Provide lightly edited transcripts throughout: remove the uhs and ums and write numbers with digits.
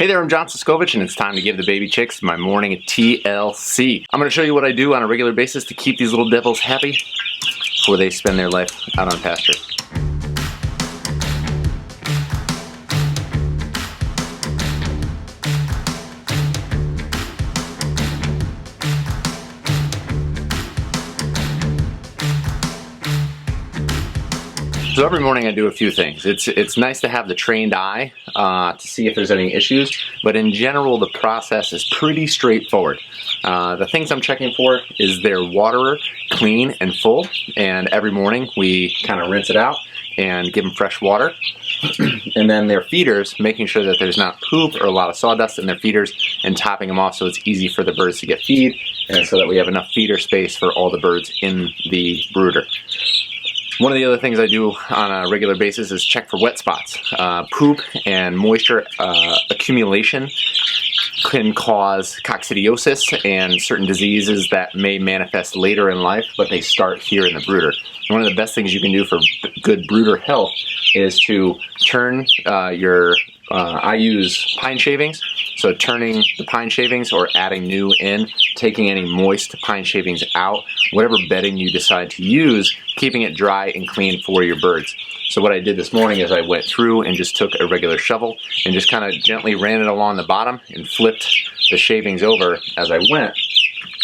Hey there, I'm John Siskovich, and it's time to give the baby chicks my morning TLC. I'm going to show you what I do on a regular basis to keep these little devils happy before they spend their life out on pasture. So every morning I do a few things. It's nice to have the trained eye to see if there's any issues, but in general the process is pretty straightforward. The things I'm checking for is their waterer clean and full, and every morning we kind of rinse it out and give them fresh water. And then their feeders, making sure that there's not poop or a lot of sawdust in their feeders, and topping them off so it's easy for the birds to get feed, and so that we have enough feeder space for all the birds in the brooder. One of the other things I do on a regular basis is check for wet spots. Poop and moisture accumulation can cause coccidiosis and certain diseases that may manifest later in life, but they start here in the brooder. And one of the best things you can do for good brooder health is to turn I use pine shavings, so turning the pine shavings or adding new in, taking any moist pine shavings out, whatever bedding you decide to use, keeping it dry and clean for your birds. So what I did this morning is I went through and just took a regular shovel and just kind of gently ran it along the bottom and flipped the shavings over as I went.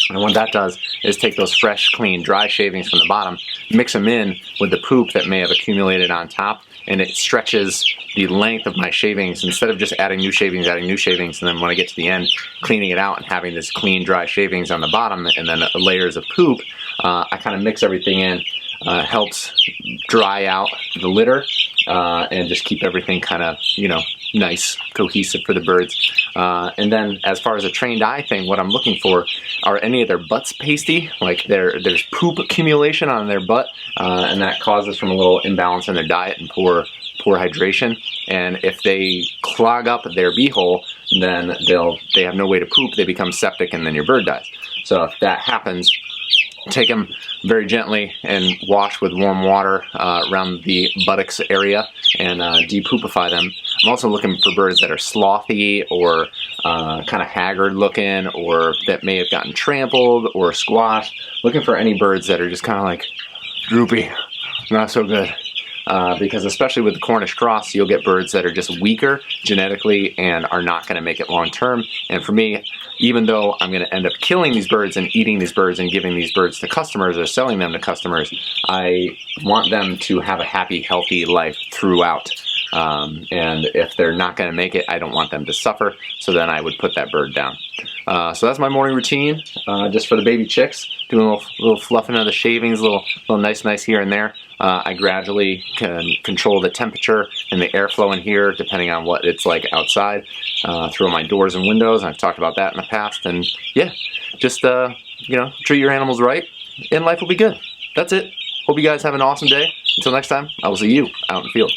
And what that does is take those fresh, clean, dry shavings from the bottom, mix them in with the poop that may have accumulated on top, and it stretches the length of my shavings instead of just adding new shavings, and then when I get to the end, cleaning it out and having this clean, dry shavings on the bottom and then layers of poop. I kind of mix everything in, helps dry out the litter, and just keep everything kind of, nice, cohesive for the birds. And then as far as a trained eye thing, what I'm looking for are any of their butts pasty, like there's poop accumulation on their butt, and that causes from a little imbalance in their diet and poor hydration. And if they clog up their beehole, then they have no way to poop, they become septic, and then your bird dies. So if that happens, take them very gently and wash with warm water around the buttocks area and depoopify them. I'm also looking for birds that are slothy or kind of haggard looking, or that may have gotten trampled or squashed. Looking for any birds that are just kind of like droopy, not so good. Because especially with the Cornish cross, you'll get birds that are just weaker genetically and are not going to make it long term. And for me, even though I'm going to end up killing these birds and eating these birds and giving these birds to customers or selling them to customers, I want them to have a happy, healthy life throughout. And if they're not going to make it, I don't want them to suffer, so then I would put that bird down. So that's my morning routine, just for the baby chicks, doing a little fluffing of the shavings, a little nice here and there. I gradually can control the temperature and the airflow in here, depending on what it's like outside, through my doors and windows. I've talked about that in the past, and yeah, just treat your animals right, and life will be good. That's it. Hope you guys have an awesome day. Until next time, I will see you out in the field.